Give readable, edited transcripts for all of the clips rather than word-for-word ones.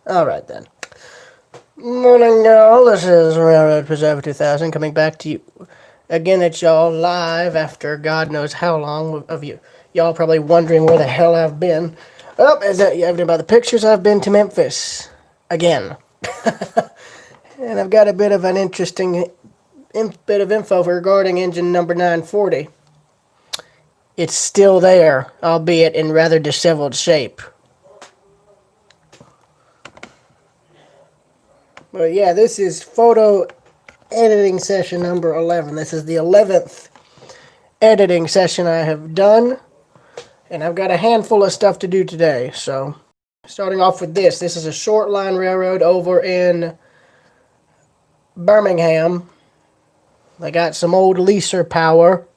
Alright then. Morning, y'all. This is Railroad Preserver 2000 coming back to you again at y'all live after God knows how long of you. Y'all probably wondering where the hell I've been. Oh, as evident by the pictures, I've been to Memphis. Again. And I've got a bit of an interesting bit of info regarding engine number 940. It's still there, albeit in rather disheveled shape. But yeah, this is photo editing session number 11. This is the 11th editing session I have done. And I've got a handful of stuff to do today. So, starting off with this. This is a short line railroad over in Birmingham. They got some old leaser power,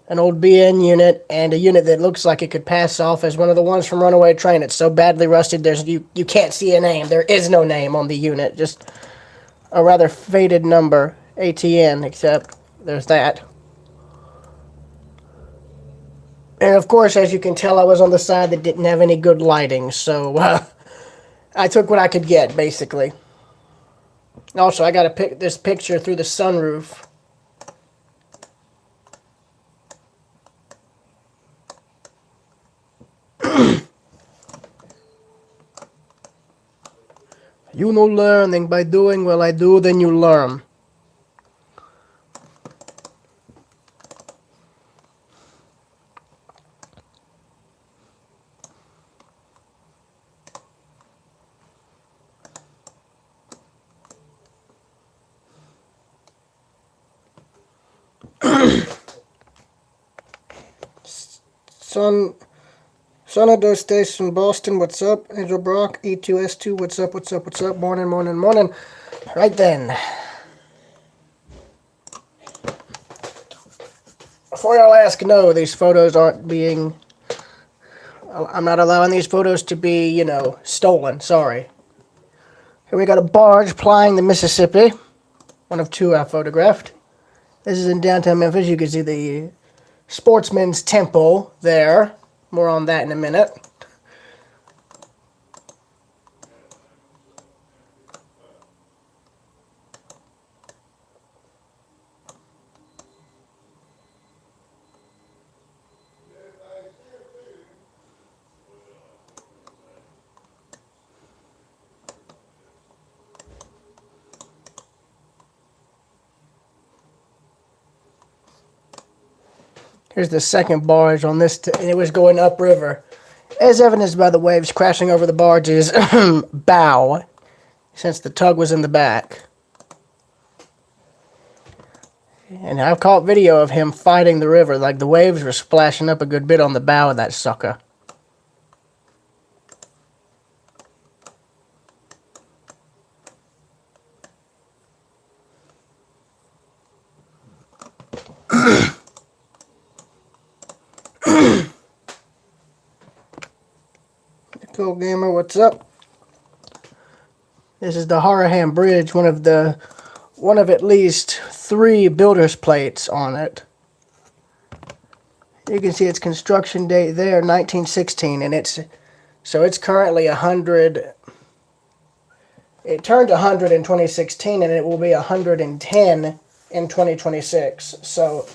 an old BN unit, and a unit that looks like it could pass off as one of the ones from Runaway Train. It's so badly rusted, you can't see a name. There is no name on the unit, just a rather faded number, ATN, except there's that. And of course, as you can tell, I was on the side that didn't have any good lighting, so I took what I could get, basically. Also, I got to pick this picture through the sunroof. You know learning by doing. Well, I do, then you learn. Sonado Station, Boston, what's up? Angel Brock, E2S2, what's up, what's up, what's up? Morning, morning, morning. Right then. Before y'all ask, no, these photos aren't being... I'm not allowing these photos to be, stolen. Sorry. Here we got a barge plying the Mississippi. One of two I photographed. This is in downtown Memphis. You can see the Sportsman's Temple there. More on that in a minute. Here's the second barge on this, and it was going upriver. As evidenced by the waves crashing over the barge's bow, since the tug was in the back. And I've caught video of him fighting the river, like the waves were splashing up a good bit on the bow of that sucker. Cool Gamer, what's up? This is the Harahan Bridge, one of at least 3 builder's plates on it. You can see its construction date there, 1916, and it's currently 100. It turned 100 in 2016, and it will be 110 in 2026. So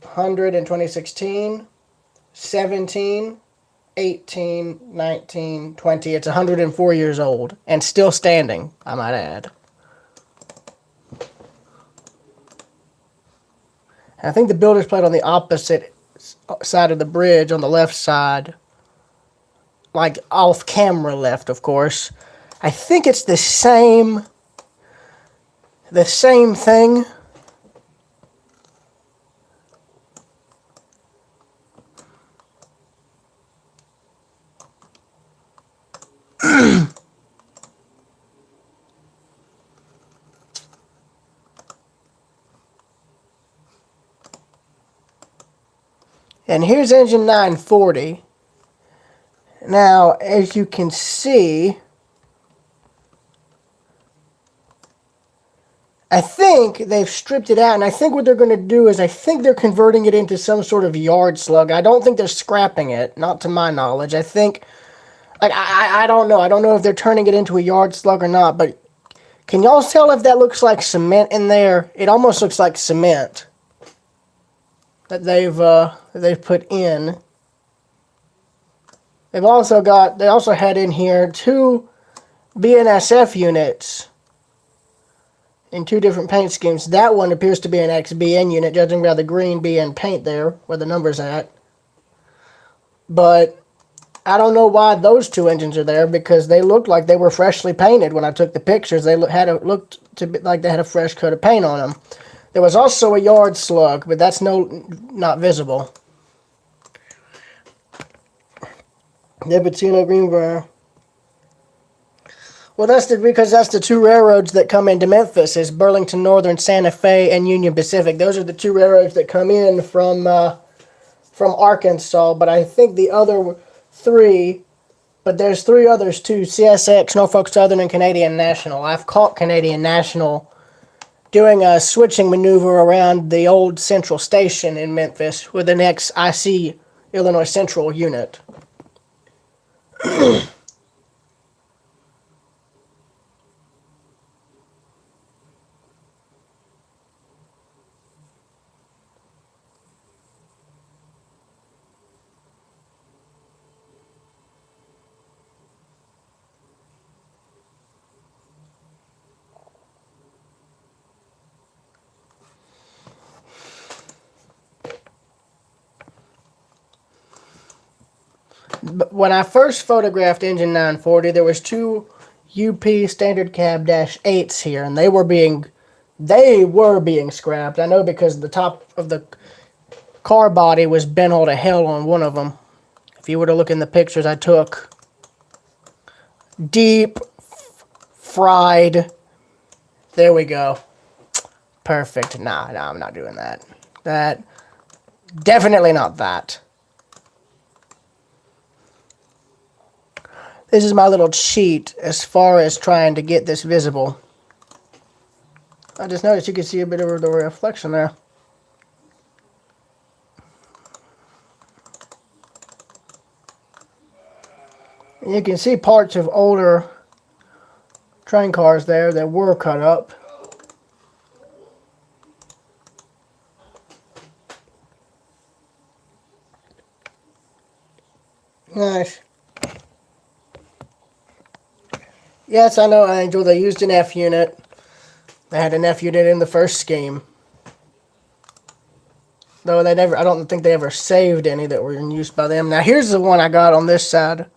100 in 2016, 17. 18, 19, 20. It's 104 years old and still standing, I might add. I think the builder's plate on the opposite side of the bridge, on the left side, like off camera left, of course. I think it's the same thing. And here's engine 940. Now, as you can see, I think they've stripped it out, and I think what they're going to do is I think they're converting it into some sort of yard slug. I don't think they're scrapping it, not to my knowledge. I think Like, I don't know. I don't know if they're turning it into a yard slug or not, but can y'all tell if that looks like cement in there? It almost looks like cement that they've put in. They also had in here 2 BNSF units in 2 different paint schemes. That one appears to be an XBN unit, judging by the green BN paint there, where the number's at. But I don't know why those 2 engines are there, because they looked like they were freshly painted when I took the pictures. They looked to be like they had a fresh coat of paint on them. There was also a yard slug, but that's not visible. Nicotina Greenbrier. Well, because that's the 2 railroads that come into Memphis, is Burlington Northern, Santa Fe, and Union Pacific. Those are the 2 railroads that come in from Arkansas, but I think the other 3, but there's 3 others too, CSX, Norfolk Southern, and Canadian National. I've caught Canadian National doing a switching maneuver around the old Central Station in Memphis with an ex-IC Illinois Central unit. But when I first photographed Engine 940, there was 2 UP Standard Cab -8s here, and they were being scrapped. I know because the top of the car body was bent all to hell on one of them. If you were to look in the pictures I took, deep fried. There we go. Perfect. Nah, I'm not doing that. That definitely not that. This is my little cheat as far as trying to get this visible. I just noticed you can see a bit of the reflection there. And you can see parts of older train cars there that were cut up. Nice. Yes, I know, Angel. They used an F unit. They had an F unit in the first scheme. Though I don't think they ever saved any that were in use by them. Now here's the one I got on this side.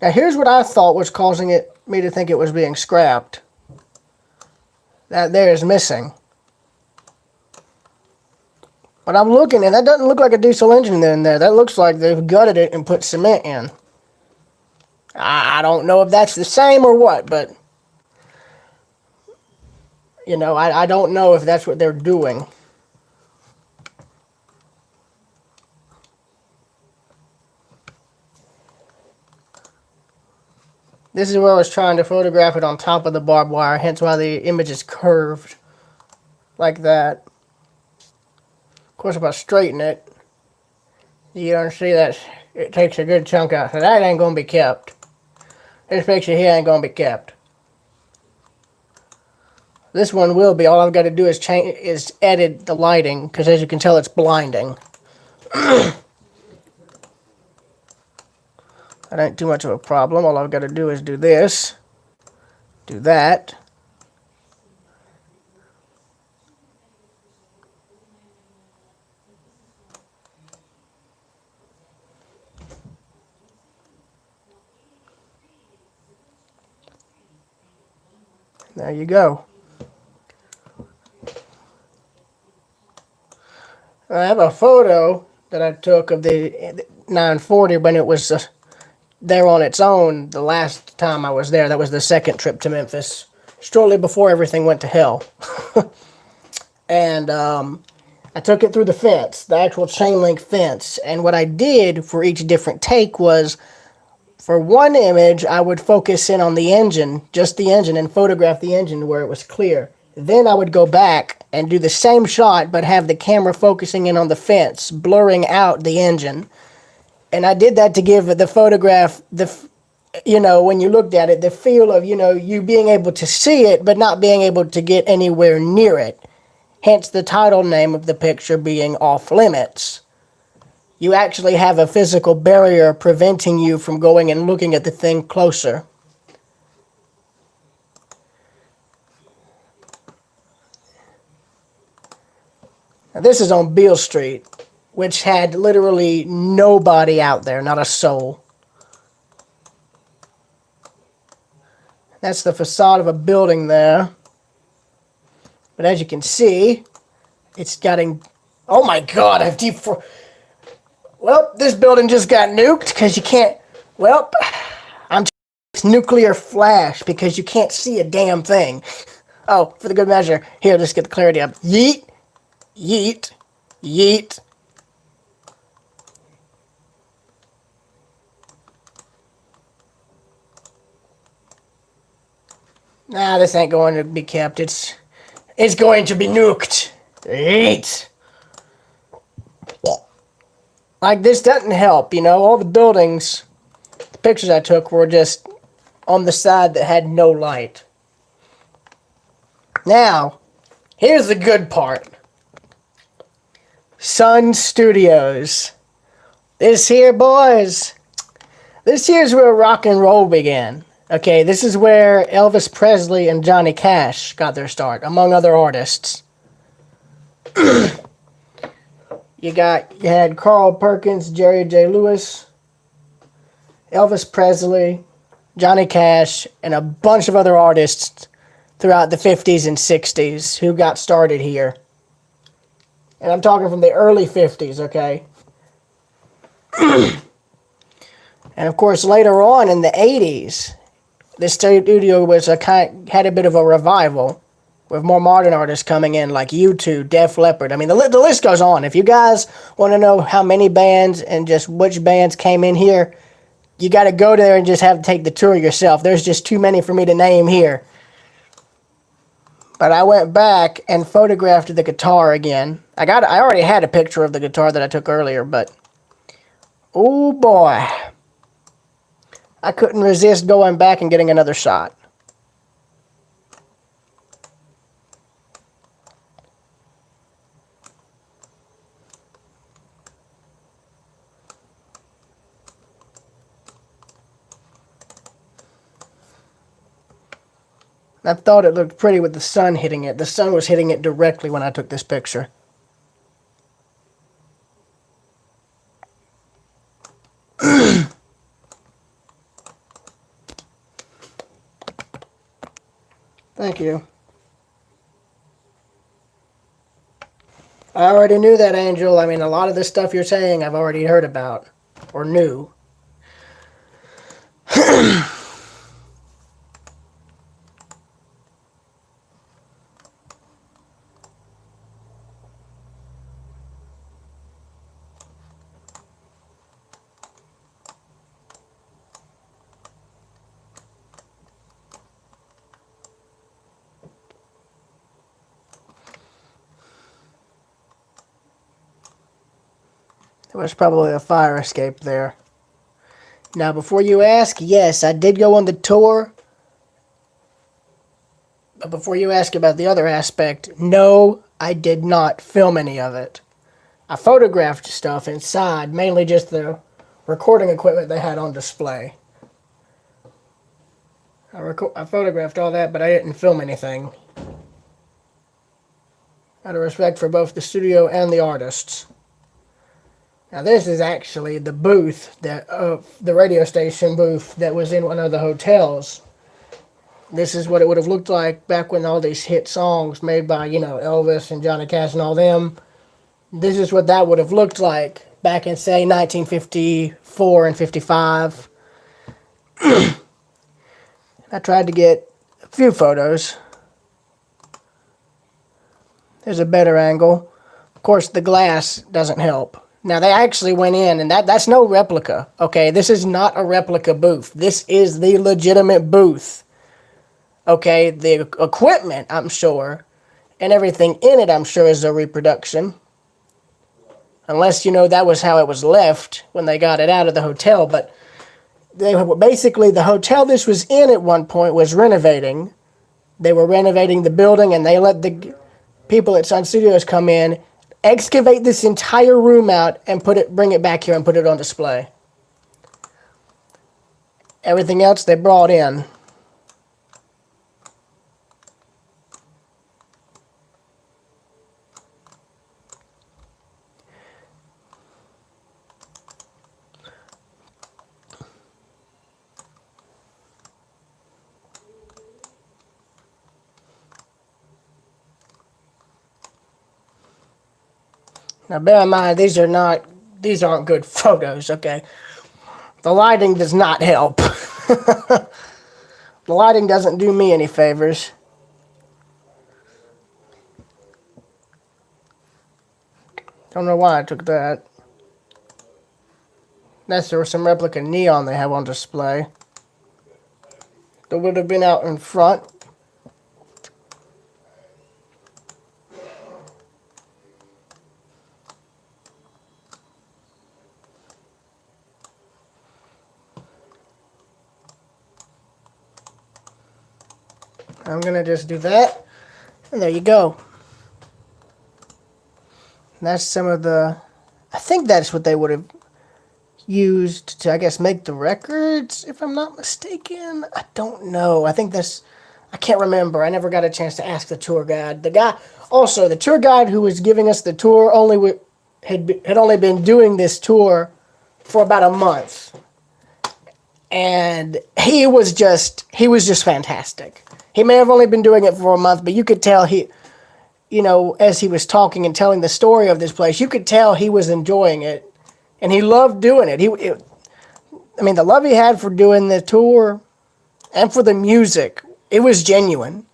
Now here's what I thought was causing me to think it was being scrapped. That there is missing. But I'm looking, and that doesn't look like a diesel engine in there. That looks like they've gutted it and put cement in. I don't know if that's the same or what, but you know, I don't know if that's what they're doing. This is where I was trying to photograph it on top of the barbed wire, hence why the image is curved like that. Of course, if I straighten it, you don't see that it takes a good chunk out. So that ain't going to be kept. This picture here ain't going to be kept. This one will be. All I've got to do is edit the lighting, because as you can tell, it's blinding. That ain't too much of a problem. All I've got to do is do this, do that. There you go. I have a photo that I took of the 940 when it was there on its own the last time I was there. That was the second trip to Memphis, shortly before everything went to hell. And I took it through the fence, the actual chain link fence. And what I did for each different take was, for one image, I would focus in on the engine, just the engine, and photograph the engine where it was clear. Then I would go back and do the same shot, but have the camera focusing in on the fence, blurring out the engine. And I did that to give the photograph when you looked at it, the feel of, you being able to see it, but not being able to get anywhere near it. Hence the title name of the picture being Off Limits. You actually have a physical barrier preventing you from going and looking at the thing closer. Now, this is on Beale Street, which had literally nobody out there, not a soul. That's the facade of a building there. But as you can see, it's getting... Oh my god, I've deep... Well, this building just got nuked because you can't... Well, it's nuclear flash because you can't see a damn thing. Oh, for the good measure. Here, let's get the clarity up. Yeet. Yeet. Yeet. Nah, this ain't going to be kept. It's going to be nuked. Yeet. Like, this doesn't help, all the buildings, the pictures I took were just on the side that had no light. Now, here's the good part. Sun Studios. This here, boys, this here's where rock and roll began. Okay, this is where Elvis Presley and Johnny Cash got their start, among other artists. You had Carl Perkins, Jerry J. Lewis, Elvis Presley, Johnny Cash, and a bunch of other artists throughout the 50s and 60s who got started here. And I'm talking from the early 50s, okay? And of course, later on in the 80s, this studio had a bit of a revival, with more modern artists coming in, like U2, Def Leppard. I mean, the list goes on. If you guys want to know how many bands and just which bands came in here, you got to go there and just have to take the tour yourself. There's just too many for me to name here. But I went back and photographed the guitar again. I already had a picture of the guitar that I took earlier, but oh boy, I couldn't resist going back and getting another shot. I thought it looked pretty with the sun hitting it. The sun was hitting it directly when I took this picture. Thank you. I already knew that, Angel. I mean, a lot of the stuff you're saying I've already heard about, or knew. There was probably a fire escape there. Now, before you ask, yes, I did go on the tour. But before you ask about the other aspect, no, I did not film any of it. I photographed stuff inside, mainly just the recording equipment they had on display. I photographed all that, but I didn't film anything. Out of respect for both the studio and the artists. Now this is actually the booth, the radio station booth that was in one of the hotels. This is what it would have looked like back when all these hit songs made by, Elvis and Johnny Cash and all them. This is what that would have looked like back in, say, 1954 and 55. I tried to get a few photos. There's a better angle. Of course, the glass doesn't help. Now, they actually went in, and that's no replica, okay? This is not a replica booth. This is the legitimate booth, okay? The equipment, I'm sure, and everything in it, I'm sure, is a reproduction. Unless, that was how it was left when they got it out of the hotel. But basically, the hotel this was in at one point was renovating. They were renovating the building, and they let the people at Sun Studios come in, excavate this entire room out, and bring it back here and put it on display. Everything else they brought in. Now, bear in mind, these aren't good photos, okay? The lighting does not help. The lighting doesn't do me any favors. Don't know why I took that. That's there was some replica neon they have on display. That would have been out in front. I'm going to just do that. And there you go. And that's some of the... I think that's what they would have used to, I guess, make the records, if I'm not mistaken. I don't know. I think that's... I can't remember. I never got a chance to ask the tour guide. The tour guide who was giving us the tour had only been doing this tour for about a month. And he was just fantastic. He may have only been doing it for a month, but you could tell as he was talking and telling the story of this place, you could tell he was enjoying it, and he loved doing it. The love he had for doing the tour and for the music, it was genuine.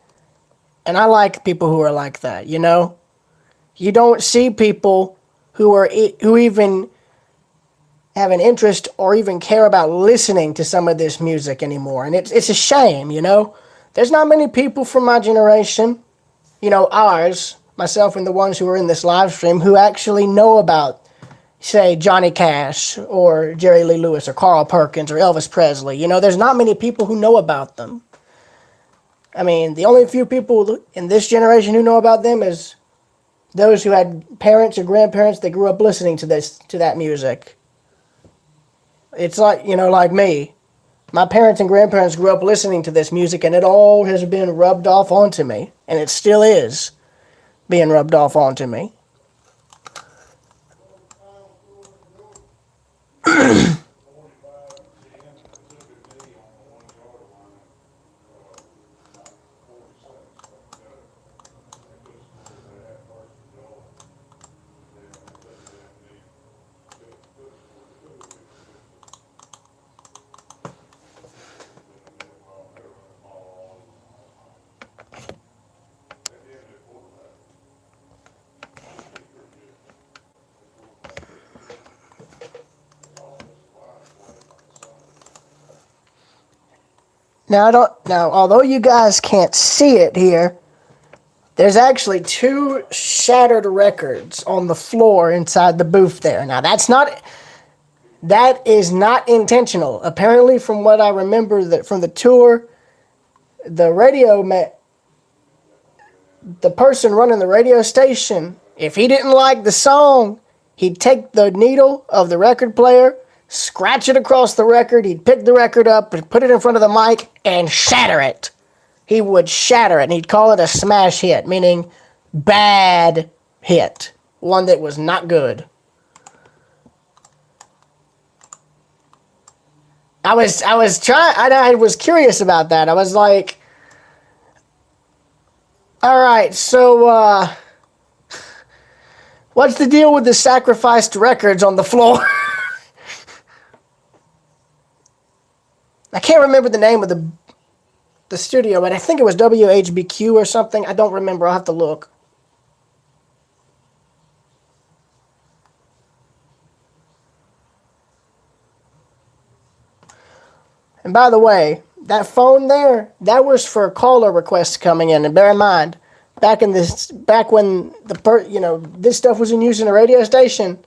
And I like people who are like that, You don't see people who even have an interest or even care about listening to some of this music anymore. And it's a shame, There's not many people from my generation, ours, myself and the ones who are in this live stream, who actually know about, say, Johnny Cash or Jerry Lee Lewis or Carl Perkins or Elvis Presley. There's not many people who know about them. The only few people in this generation who know about them is those who had parents or grandparents that grew up listening to that music. It's like, like me. My parents and grandparents grew up listening to this music, and it all has been rubbed off onto me. And it still is being rubbed off onto me. Now, although you guys can't see it here, there's actually 2 shattered records on the floor inside the booth there. Now, that is not intentional. Apparently, from what I remember from the tour, the person running the radio station, if he didn't like the song, he'd take the needle of the record player, scratch it across the record, he'd pick the record up and put it in front of the mic and shatter it. He would shatter it, and he'd call it a smash hit, meaning bad hit. One that was not good. I was curious about that. I was like, all right, so, what's the deal with the sacrificed records on the floor? I can't remember the name of the studio, but I think it was WHBQ or something. I don't remember. I'll have to look. And by the way, that phone there, that was for caller requests coming in. And bear in mind, back when this stuff was in use in a radio station,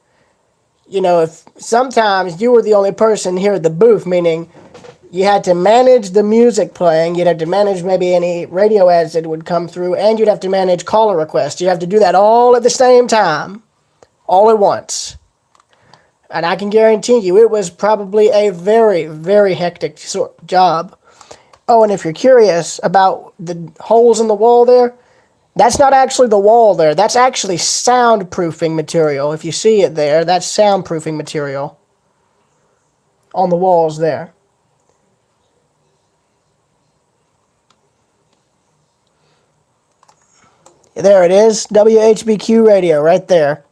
if sometimes you were the only person here at the booth, meaning You had to manage the music playing. You'd have to manage maybe any radio ads that would come through, and you'd have to manage caller requests. You have to do that all at the same time, all at once. And I can guarantee you it was probably a very, very hectic job. Oh, and if you're curious about the holes in the wall there, that's not actually the wall there. That's actually soundproofing material. If you see it there, that's soundproofing material on the walls there. There it is, WHBQ radio right there.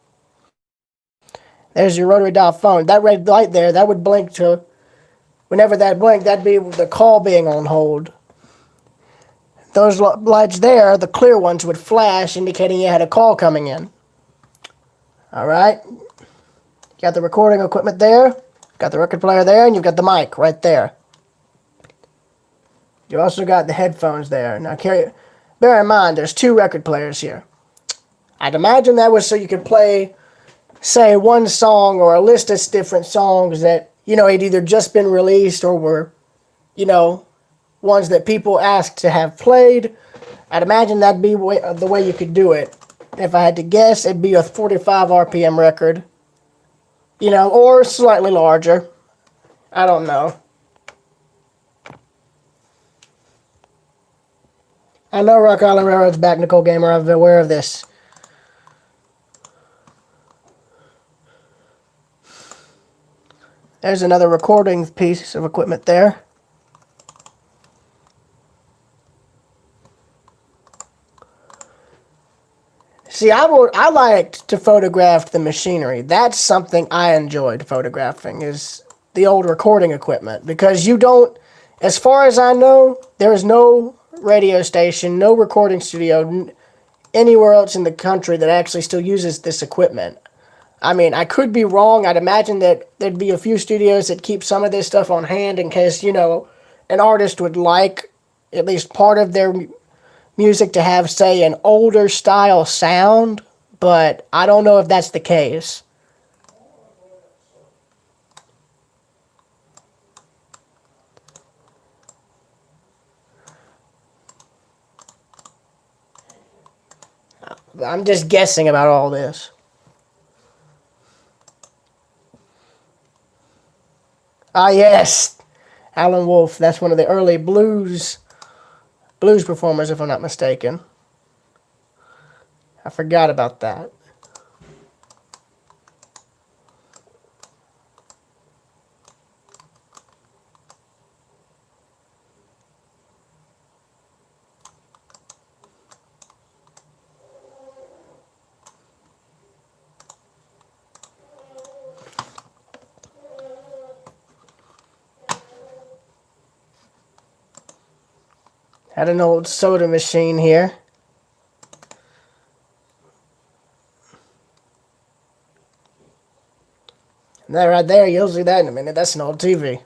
There's your rotary dial phone. That red light there, that would blink to, whenever that blinked, that'd be the call being on hold. Those lights there, the clear ones, would flash, indicating you had a call coming in. All right. You got the recording equipment there, got the record player there, and you've got the mic right there. You also got the headphones there. Now, bear in mind, there's 2 record players here. I'd imagine that was so you could play, say, one song or a list of different songs that, had either just been released or were, ones that people asked to have played. I'd imagine that'd be the way you could do it. If I had to guess, it'd be a 45 RPM record, or slightly larger. I don't know. I know Rock Island Railroad's back, Nicole Gamer. I've been aware of this. There's another recording piece of equipment there. See, I liked to photograph the machinery. That's something I enjoyed photographing, is the old recording equipment. Because as far as I know, there is no radio station, no recording studio anywhere else in the country that actually still uses this equipment. I mean, I could be wrong. I'd imagine that there'd be a few studios that keep some of this stuff on hand in case, an artist would like at least part of their music to have, say, an older style sound, but I don't know if that's the case. I'm just guessing about all this. Ah, yes, Alan Wolfe. That's one of the early blues performers, if I'm not mistaken. I forgot about that. Had an old soda machine here. And that right there, you'll see that in a minute. That's an old TV.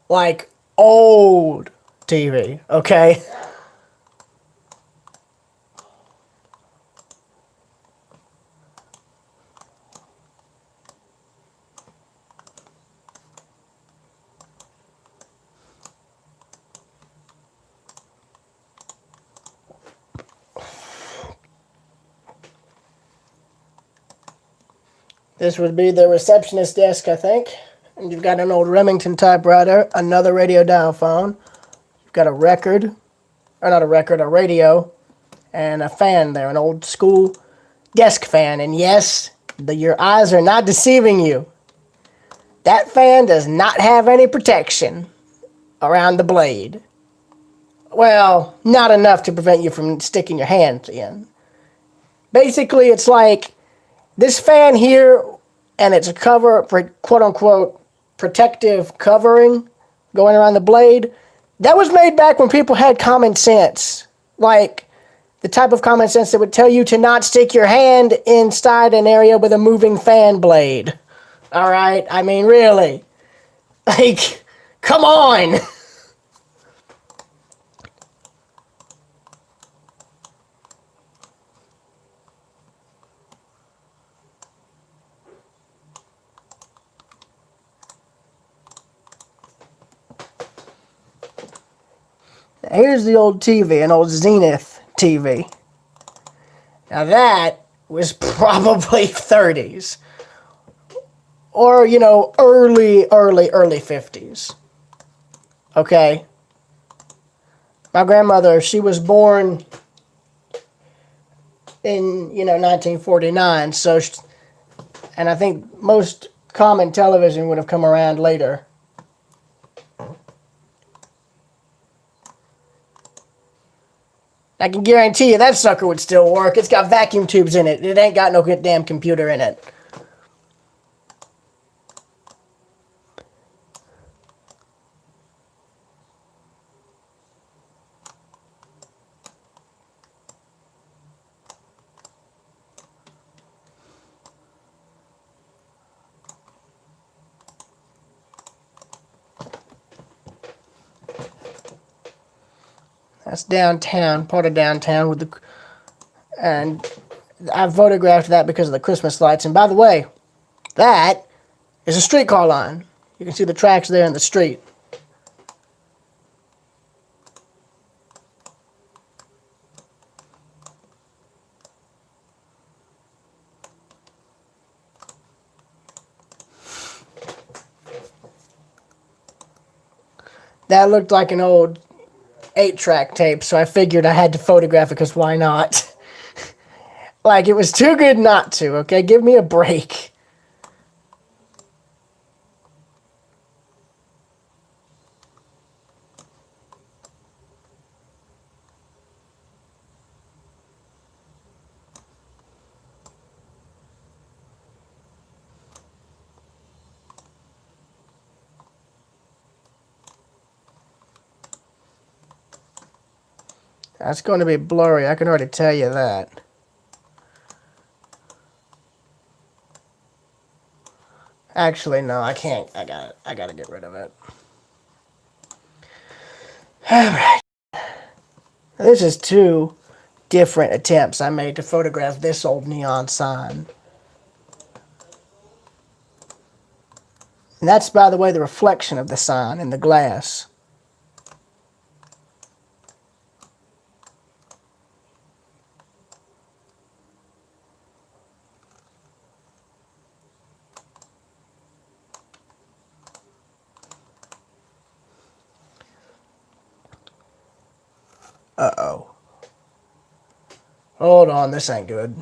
Like, old TV, okay? This would be the receptionist desk, I think. And you've got an old Remington typewriter, another radio dial phone. You've got a record, or not a record, a radio, and a fan there, an old school desk fan. And yes, your eyes are not deceiving you. That fan does not have any protection around the blade. Well, not enough to prevent you from sticking your hand in. Basically, it's like this fan here, and it's a cover, quote-unquote, protective covering going around the blade. That was made back when people had common sense. Like, the type of common sense that would tell you to not stick your hand inside an area with a moving fan blade. All right? I mean, really. Like, come on! Here's the old TV, an old Zenith TV. Now that was probably 30s. Or, early 50s. Okay? My grandmother, she was born in, 1949, and I think most common television would have come around later. I can guarantee you that sucker would still work. It's got vacuum tubes in it. It ain't got no damn computer in it. That's downtown, part of downtown and I photographed that because of the Christmas lights. And by the way, that is a streetcar line. You can see the tracks there in the street. That looked like an old 8-track tape, so I figured I had to photograph it because why not? Like, it was too good not to, okay? Give me a break. That's going to be blurry, I can already tell you that. Actually, no, I can't. I gotta get rid of it. Alright. This is 2 different attempts I made to photograph this old neon sign. And that's, by the way, the reflection of the sign in the glass. Uh-oh. Hold on, this ain't good.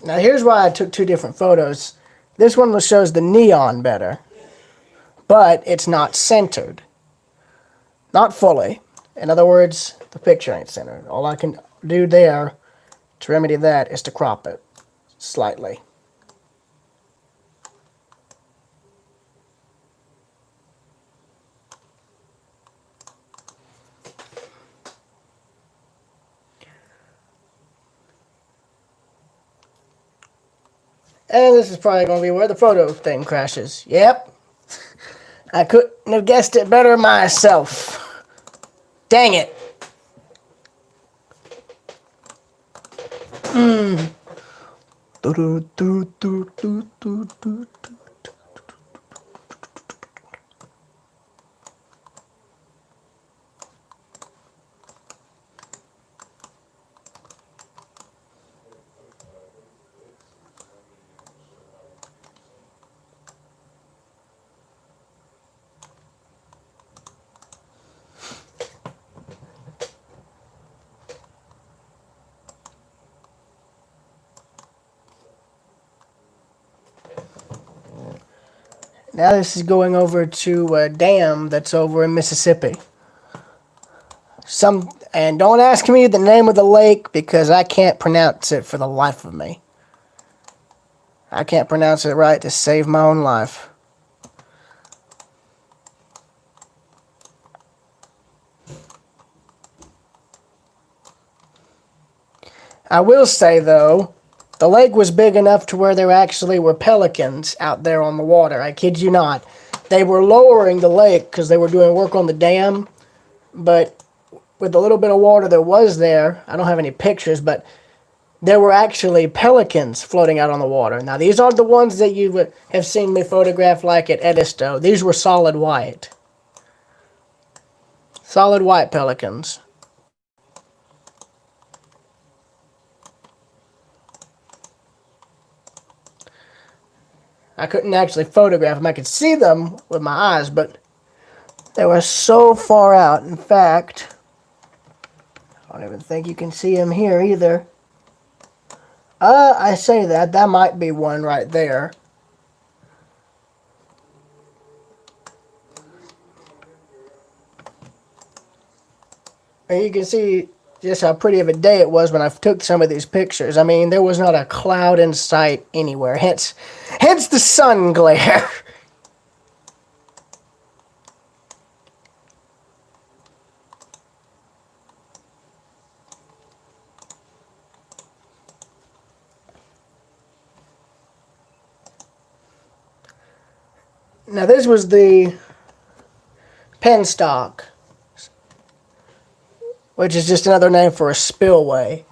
Now here's why I took 2 different photos. This one shows the neon better, but it's not centered. Not fully. In other words, the picture ain't centered. All I can do there to remedy that is to crop it slightly. And this is probably going to be where the photo thing crashes. Yep. I couldn't have guessed it better myself. Dang it. Now this is going over to a dam that's over in Mississippi. And don't ask me the name of the lake because I can't pronounce it for the life of me. I can't pronounce it right to save my own life. I will say, though, The lake was big enough to where there actually were pelicans out there on the water. I kid you not. They were lowering the lake because they were doing work on the dam, but with the little bit of water there was there, I don't have any pictures, but there were actually pelicans floating out on the water. Now, these aren't the ones that you would have seen me photograph like at Edisto. These were solid white. Solid white pelicans. I couldn't actually photograph them. I could see them with my eyes, but they were so far out. In fact, I don't even think you can see them here either. I say that. That might be one right there. And you can see just how pretty of a day it was when I took some of these pictures. I mean, there was not a cloud in sight anywhere. Hence the sun glare. Now, this was the penstock, which is just another name for a spillway.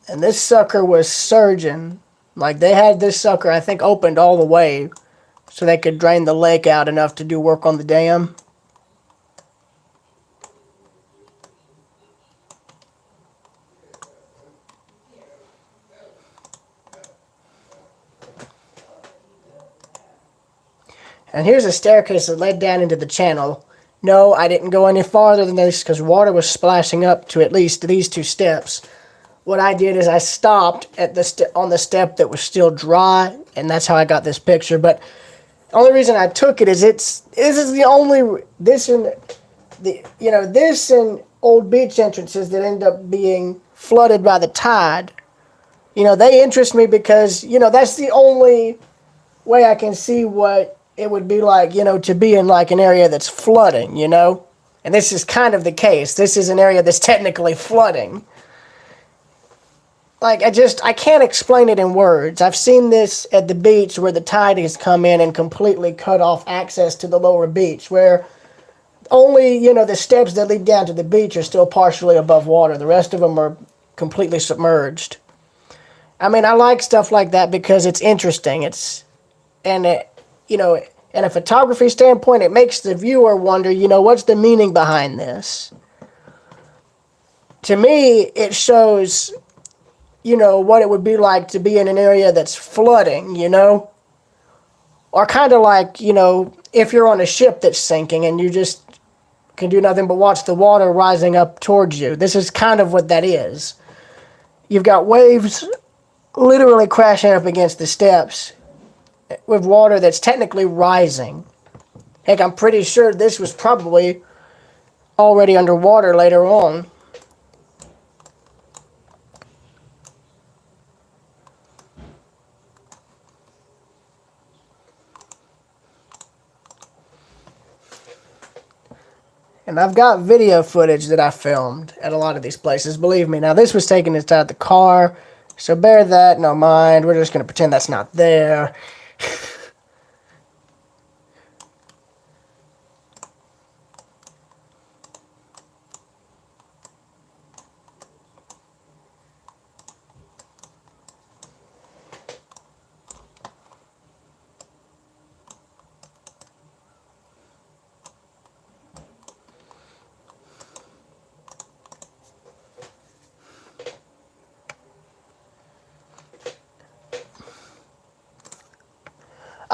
And this sucker was surging. Like, they had this sucker, I think, opened all the way so they could drain the lake out enough to do work on the dam. And here's a staircase that led down into the channel. No, I didn't go any farther than this because water was splashing up to at least these two steps. What I did is I stopped at the on the step that was still dry, and that's how I got this picture. But the only reason I took it is this is the only this and old beach entrances that end up being flooded by the tide. They interest me because that's the only way I can see what it would be like, to be in like an area that's flooding, And this is kind of the case. This is an area that's technically flooding. Like, I can't explain it in words. I've seen this at the beach where the tide has come in and completely cut off access to the lower beach, where only, the steps that lead down to the beach are still partially above water. The rest of them are completely submerged. I mean, I like stuff like that because it's interesting. In a photography standpoint, it makes the viewer wonder, what's the meaning behind this? To me, it shows, what it would be like to be in an area that's flooding, Or kind of like, if you're on a ship that's sinking and you just can do nothing but watch the water rising up towards you. This is kind of what that is. You've got waves literally crashing up against the steps with water that's technically rising. Heck, I'm pretty sure this was probably already underwater later on. And I've got video footage that I filmed at a lot of these places, believe me. Now, this was taken inside the car, so bear that in mind. We're just going to pretend that's not there.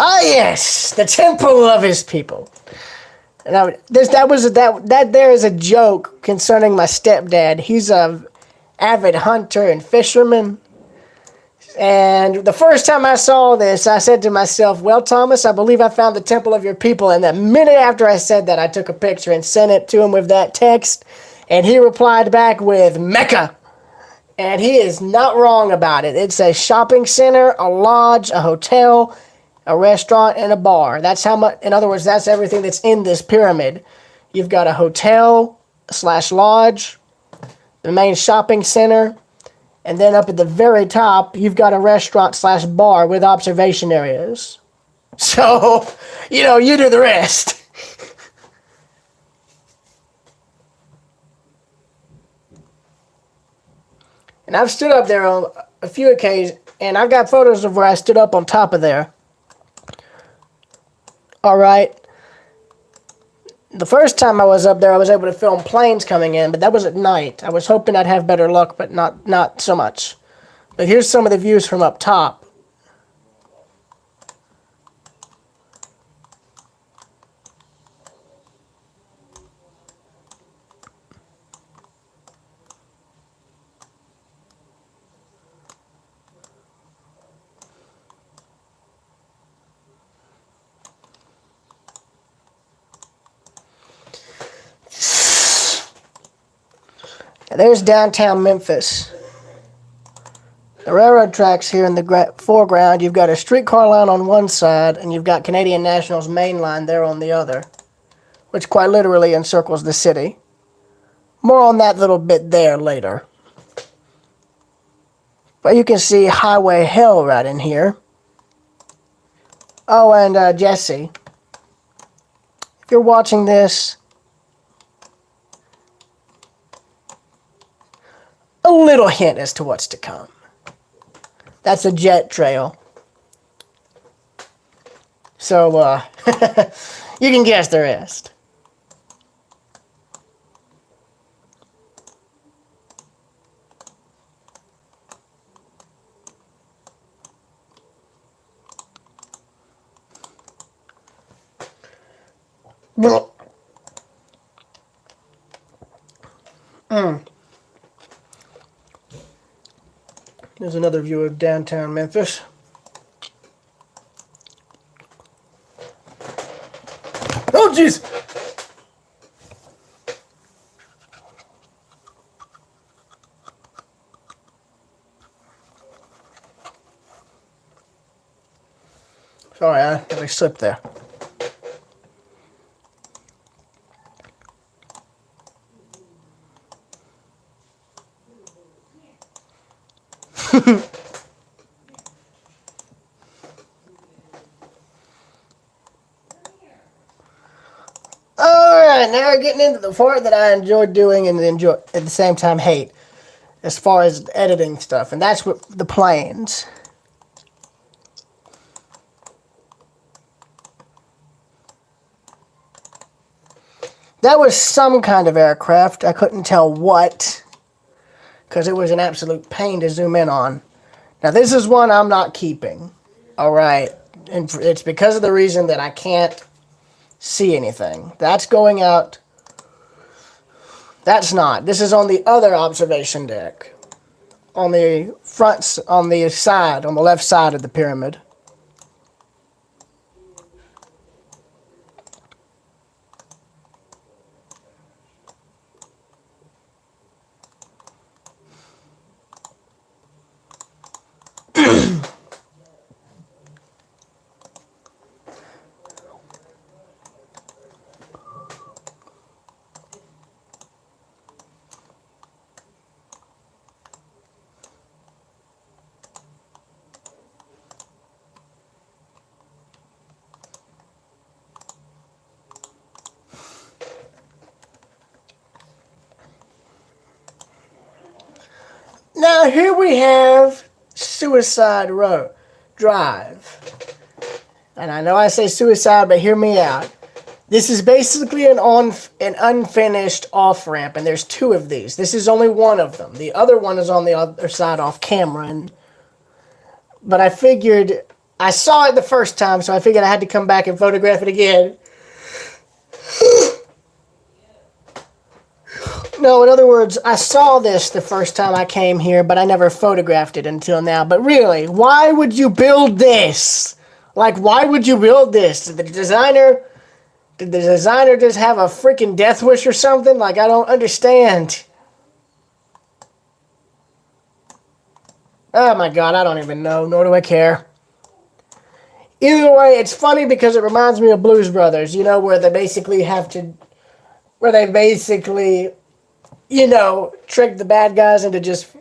Ah, yes, the temple of his people. Now, that there is a joke concerning my stepdad. He's a avid hunter and fisherman. And the first time I saw this, I said to myself, well, Thomas, I believe I found the temple of your people. And the minute after I said that, I took a picture and sent it to him with that text. And he replied back with Mecca. And he is not wrong about it. It's a shopping center, a lodge, a hotel, a restaurant, and a bar. That's how much, in other words, that's everything that's in this pyramid. You've got a hotel / lodge, the main shopping center, And then up at the very top, you've got a restaurant/bar with observation areas. So, you do the rest. And I've stood up there on a few occasions, and I've got photos of where I stood up on top of there. All right. The first time I was up there, I was able to film planes coming in, but that was at night. I was hoping I'd have better luck, but not so much. But here's some of the views from up top. There's downtown Memphis. The railroad tracks here in the foreground. You've got a streetcar line on one side, and you've got Canadian National's main line there on the other, which quite literally encircles the city. More on that little bit there later. But you can see Highway Hell right in here. Oh, and Jesse, if you're watching this, a little hint as to what's to come. That's a jet trail. So, you can guess the rest. There's another view of downtown Memphis. Oh, jeez! Sorry, I really slipped there. Alright, now we're getting into the part that I enjoy doing and enjoy at the same time hate, as far as editing stuff, and that's what the planes. That was some kind of aircraft. I couldn't tell what, because it was an absolute pain to zoom in on. Now, this is one I'm not keeping. Alright, and it's because of the reason that I can't see anything. That's going out. That's not. This is on the other observation deck. On the front, on the side, on the left side of the pyramid. Now here we have Suicide Road Drive. And I know I say suicide, but hear me out. This is basically an unfinished off-ramp, and there's two of these. This is only one of them. The other one is on the other side off camera. But I figured, I saw it the first time, so I figured I had to come back and photograph it again. No, in other words, I saw this the first time I came here, but I never photographed it until now. But really, why would you build this? Like, why would you build this? Did the designer just have a freaking death wish or something? Like, I don't understand. Oh my god, I don't even know, nor do I care. Either way, it's funny because it reminds me of Blues Brothers, you know, where they basically trick the bad guys into just,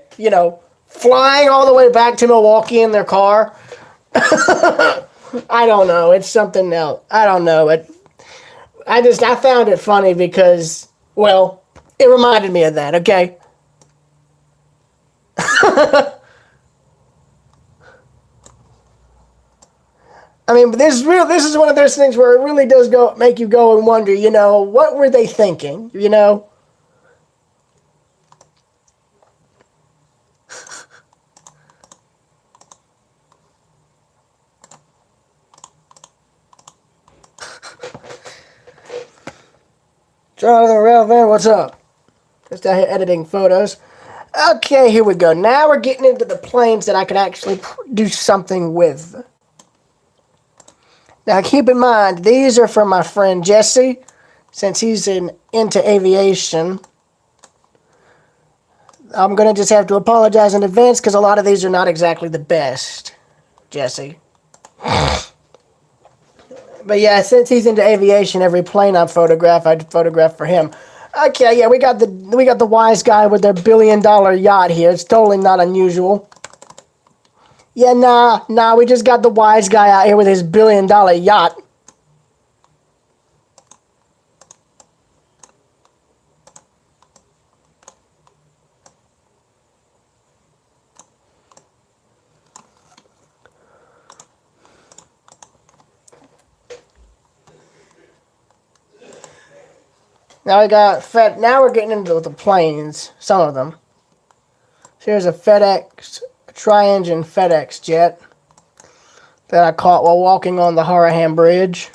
flying all the way back to Milwaukee in their car. I don't know. It's something else. I don't know. I found it funny because, well, it reminded me of that, okay? I mean, but this is one of those things where it really does make you go and wonder, what were they thinking, Jonathan Relvan, what's up? Just out here editing photos. Okay, here we go. Now we're getting into the planes that I can actually do something with. Now keep in mind, these are from my friend Jesse, since he's into aviation. I'm going to just have to apologize in advance because a lot of these are not exactly the best, Jesse. But yeah, since he's into aviation, every plane I photograph for him. Okay, yeah, we got the wise guy with their $1 billion yacht here. It's totally not unusual. Yeah, nah, we just got the wise guy out here with his $1 billion yacht. Now we're getting into the planes, some of them. So here's a tri-engine FedEx jet that I caught while walking on the Harahan Bridge.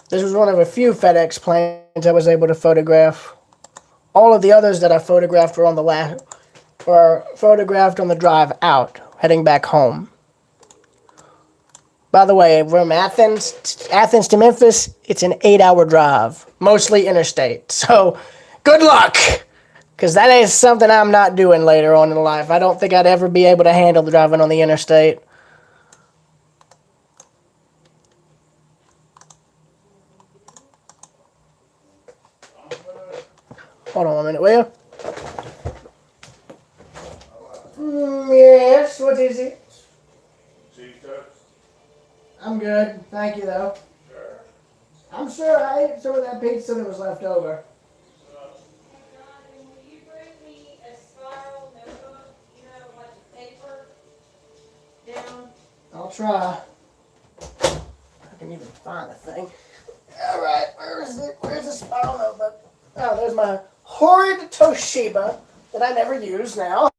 This was one of a few FedEx planes I was able to photograph. All of the others that I photographed were photographed on the drive out, heading back home. By the way, from Athens to Memphis, it's an 8-hour drive, mostly interstate. So, good luck, because that is something I'm not doing later on in life. I don't think I'd ever be able to handle driving on the interstate. Hold on a minute, will you? Yes, what is it? Cheese toast. I'm good, thank you though. Sure. I'm sure I ate some of that pizza that was left over. Will you bring me a spiral notebook, like paper down? I'll try. I can even find the thing. Alright, where is it? Where's the spiral notebook? Oh, there's my horrid Toshiba that I never use now.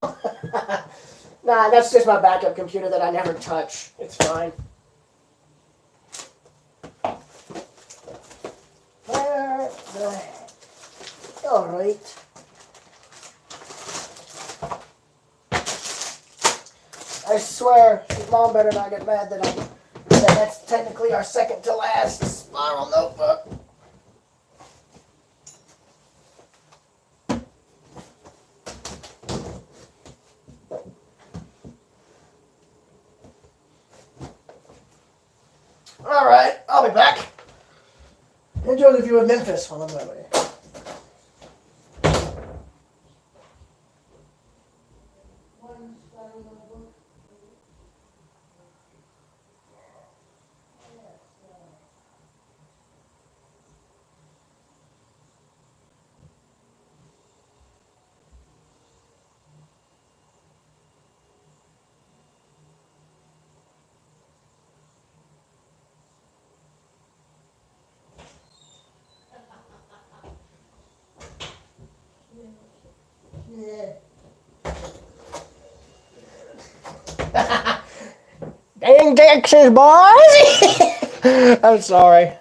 Nah, that's just my backup computer that I never touch. It's fine. Alright. I swear, your mom better not get mad that that's technically our second to last spiral notebook. Alright, I'll be back. Enjoy the view of Memphis while I'm away. Yeah. Dang Texas, boys! I'm sorry.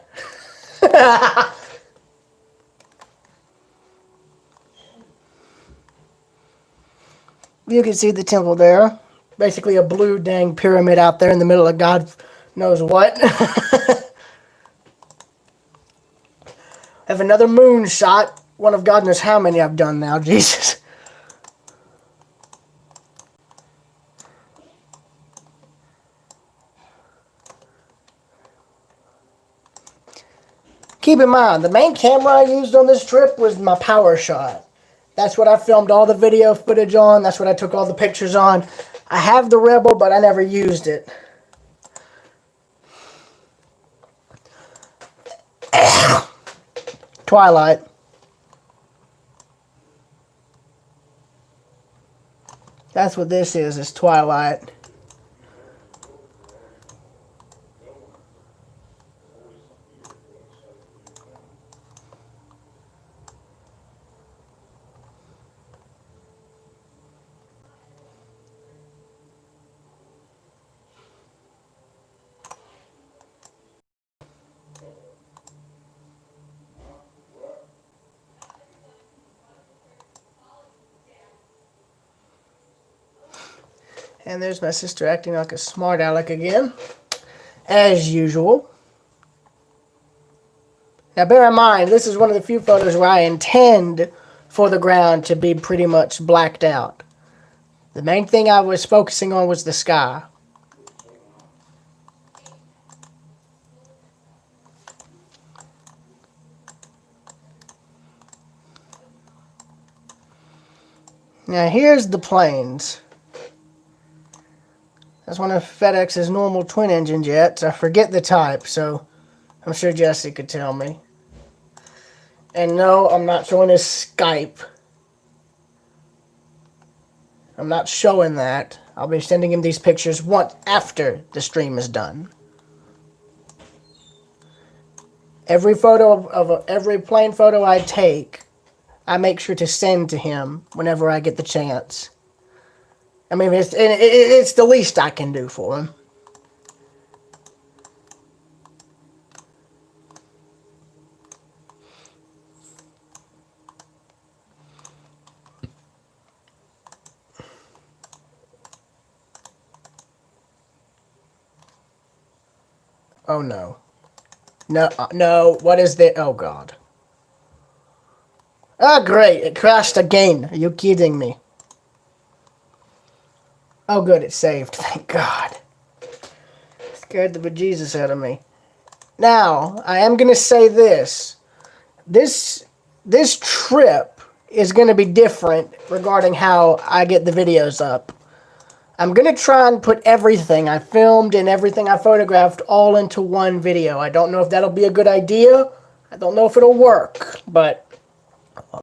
You can see the temple there. Basically a blue dang pyramid out there in the middle of God knows what. I have another moon shot. One of God knows how many I've done now. Jesus. Keep in mind, the main camera I used on this trip was my Power Shot. That's what I filmed all the video footage on. That's what I took all the pictures on. I have the Rebel, but I never used it. Twilight. That's what this is Twilight. And there's my sister acting like a smart aleck again, as usual. Now bear in mind, this is one of the few photos where I intend for the ground to be pretty much blacked out. The main thing I was focusing on was the sky. Now here's the planes. That's one of FedEx's normal twin-engine jets. I forget the type, so I'm sure Jesse could tell me. And no, I'm not showing his Skype. I'm not showing that. I'll be sending him these pictures once after the stream is done. Every photo every plane photo I take, I make sure to send to him whenever I get the chance. I mean, it's the least I can do for him. Oh no. No, no, what is that? Oh god. Ah, great, it crashed again. Are you kidding me? Oh good, it saved, thank God. Scared the bejesus out of me. Now, I am going to say this. This trip is going to be different regarding how I get the videos up. I'm going to try and put everything I filmed and everything I photographed all into one video. I don't know if that'll be a good idea. I don't know if it'll work, but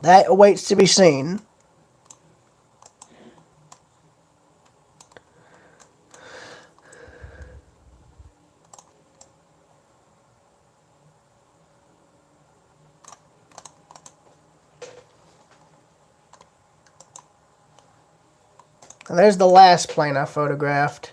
that awaits to be seen. And there's the last plane I photographed.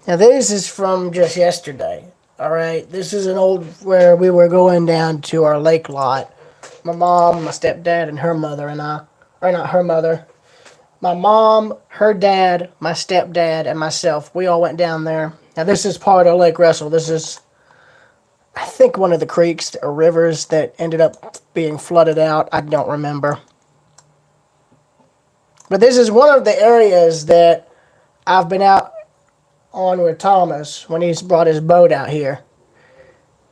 Now this is from just yesterday. Alright, this is an old where we were going down to our lake lot. My mom, my stepdad, and her mother and I. Or not her mother. My mom, her dad, my stepdad, and myself. We all went down there. Now this is part of Lake Russell. This is, I think, one of the creeks or rivers that ended up being flooded out. I don't remember. But this is one of the areas that I've been out on with Thomas when he's brought his boat out here.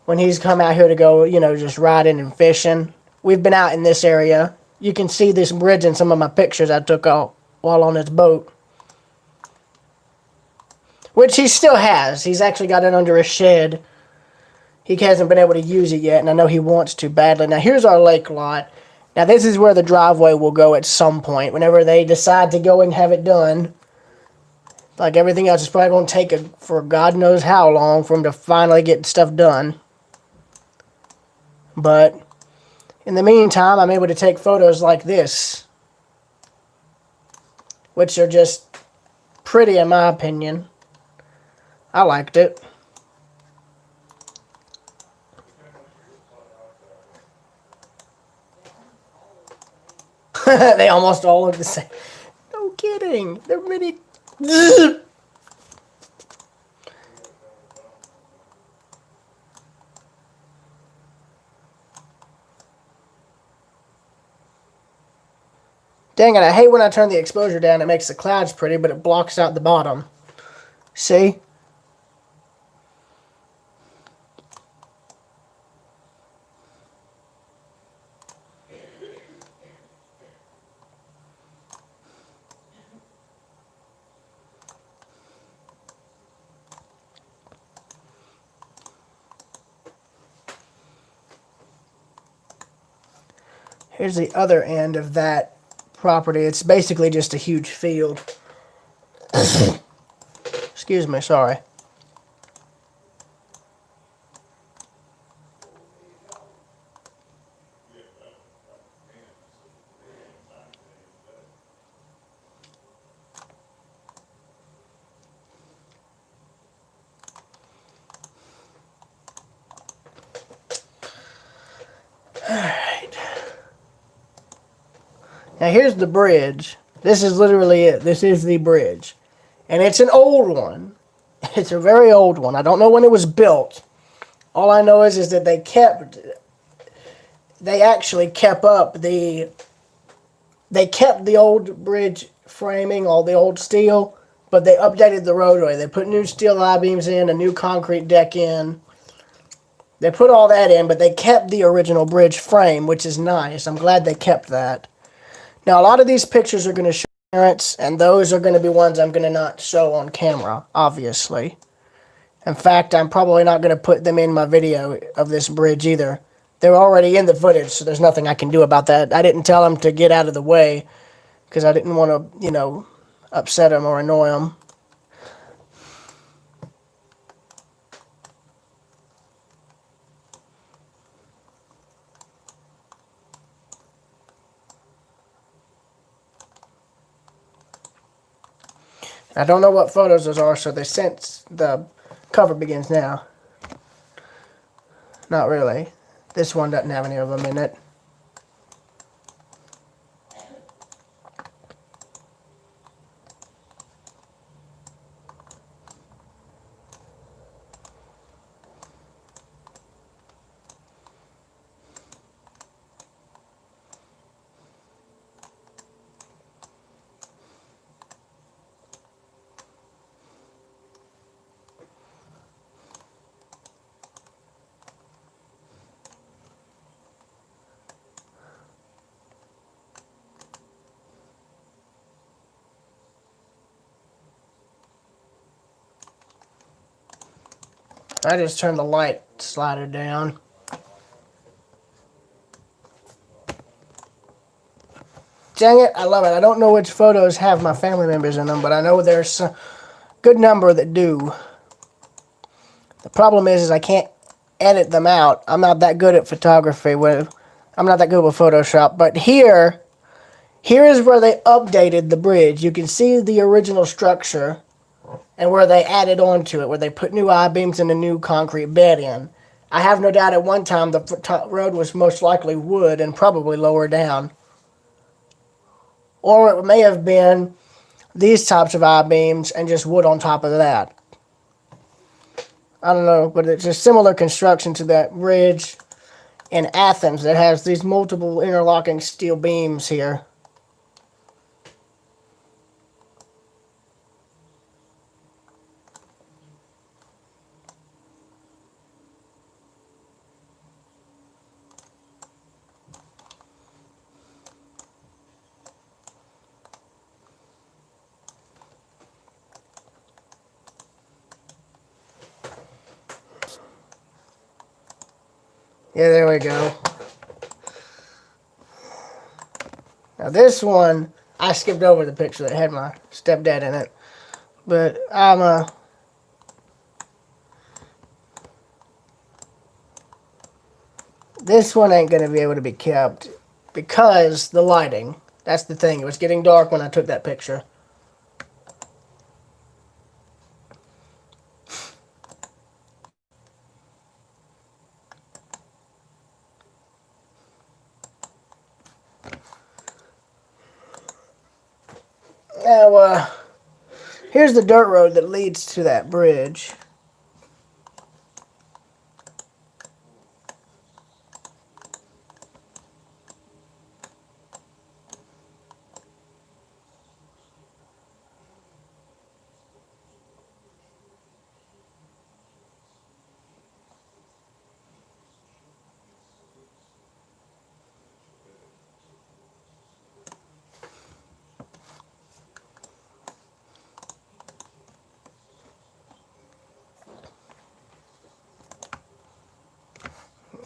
When he's come out here to go, you know, just riding and fishing. We've been out in this area. You can see this bridge in some of my pictures I took while on his boat. Which he still has. He's actually got it under a shed. He hasn't been able to use it yet, and I know he wants to badly. Now, here's our lake lot. Now, this is where the driveway will go at some point. Whenever they decide to go and have it done. Like everything else, it's probably going to take for God knows how long for him to finally get stuff done. But in the meantime, I'm able to take photos like this, which are just pretty in my opinion. I liked it. They almost all look the same. No kidding. They're really... Dang it, I hate when I turn the exposure down. It makes the clouds pretty, but it blocks out the bottom. See? Here's the other end of that property. It's basically just a huge field. Excuse me, sorry. Alright. Now here's the bridge. This is literally it. This is the bridge. And it's an old one. It's a very old one. I don't know when it was built. All I know is that they actually kept the old bridge framing, all the old steel, but they updated the roadway. They put new steel I-beams in, a new concrete deck in. They put all that in, but they kept the original bridge frame, which is nice. I'm glad they kept that. Now, a lot of these pictures are going to show parents, and those are going to be ones I'm going to not show on camera, obviously. In fact, I'm probably not going to put them in my video of this bridge either. They're already in the footage, so there's nothing I can do about that. I didn't tell them to get out of the way because I didn't want to, upset them or annoy them. I don't know what photos those are, so they sent the cover begins now. Not really. This one doesn't have any of them in it. I just turned the light slider down. Dang it, I love it. I don't know which photos have my family members in them, but I know there's a good number that do. The problem is I can't edit them out. I'm not that good at photography. I'm not that good with Photoshop. But here is where they updated the bridge. You can see the original structure and where they added on to it, where they put new I-beams and a new concrete bed in. I have no doubt at one time the road was most likely wood and probably lower down. Or it may have been these types of I-beams and just wood on top of that. I don't know, but it's a similar construction to that bridge in Athens that has these multiple interlocking steel beams here. Yeah, there we go. Now this one, I skipped over the picture that had my stepdad in it. But this one ain't going to be able to be kept because the lighting. That's the thing. It was getting dark when I took that picture. Now, here's the dirt road that leads to that bridge.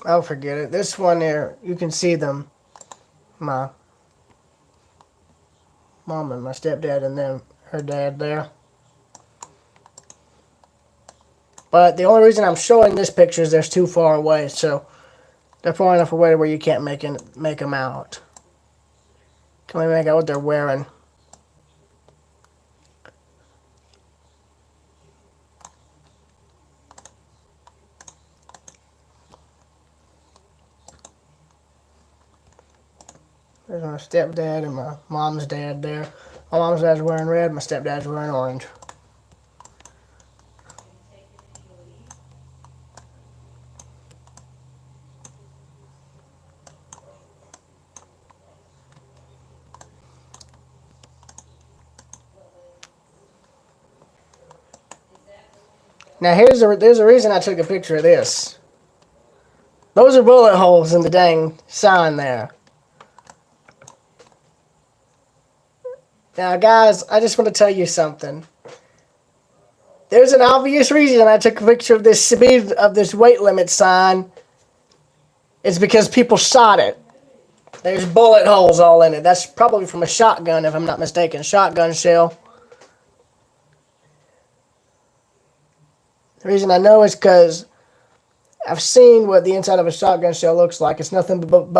I'll forget it. This one there, you can see them. My mom and my stepdad and then her dad there. But the only reason I'm showing this picture is they're too far away, so they're far enough away where you can't make them out. Can we make out what they're wearing? There's my stepdad and my mom's dad there. My mom's dad's wearing red, my stepdad's wearing orange. Now there's a reason I took a picture of this. Those are bullet holes in the dang sign there. Now guys, I just want to tell you something. There's an obvious reason I took a picture of this speed of this weight limit sign. It's because people shot it. There's bullet holes all in it. That's probably from a shotgun, if I'm not mistaken. Shotgun shell. The reason I know is because I've seen what the inside of a shotgun shell looks like. It's nothing but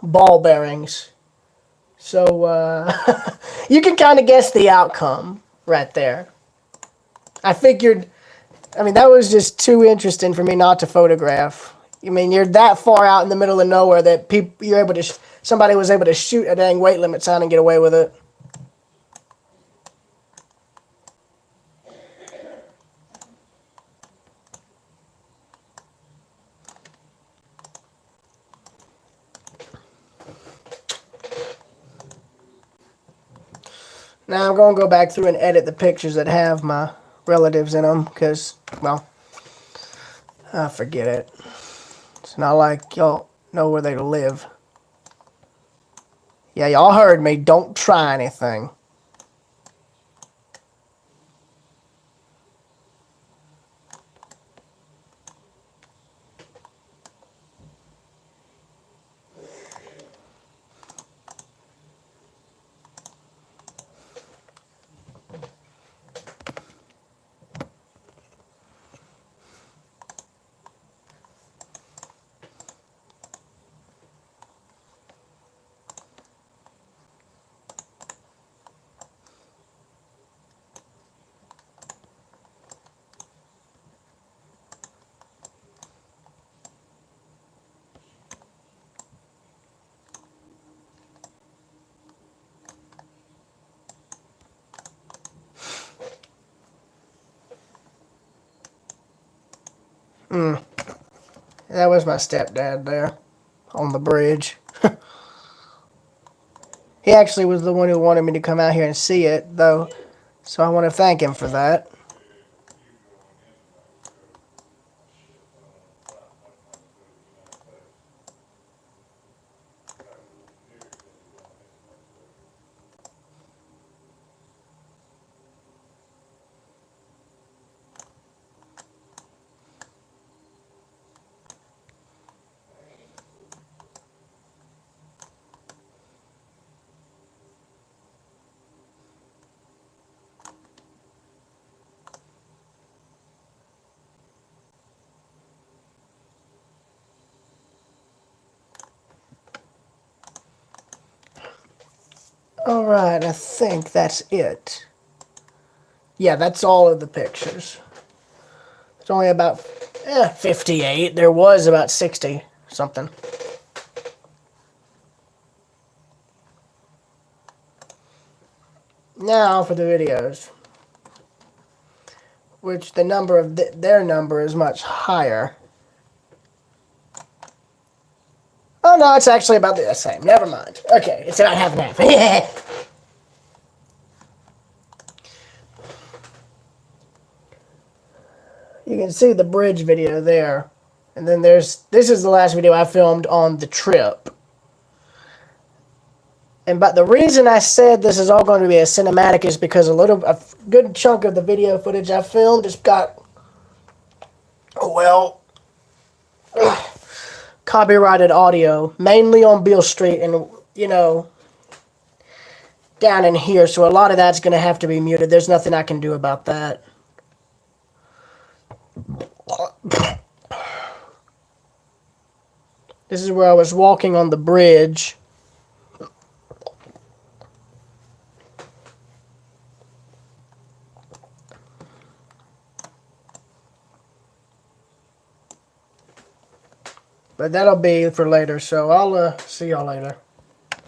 ball bearings. So you can kind of guess the outcome right there. I figured, that was just too interesting for me not to photograph. You're that far out in the middle of nowhere that somebody was able to shoot a dang weight limit sign and get away with it. Now I'm going to go back through and edit the pictures that have my relatives in them because, forget it. It's not like y'all know where they live. Yeah, y'all heard me. Don't try anything. That was my stepdad there on the bridge. He actually was the one who wanted me to come out here and see it, though, so I want to thank him for that. Alright, I think that's it. Yeah, that's all of the pictures. It's only about 58. There was about 60 something. Now for the videos, which the number of their number is much higher. Oh no, it's actually about the same. Never mind. Okay, it's about half and half. You can see the bridge video there. And then this is the last video I filmed on the trip. But the reason I said this is all going to be a cinematic is because a good chunk of the video footage I filmed just got, caught copyrighted audio, mainly on Beale Street and, you know, down in here. So a lot of that's going to have to be muted. There's nothing I can do about that. This is where I was walking on the bridge. But that'll be for later, so I'll see y'all later.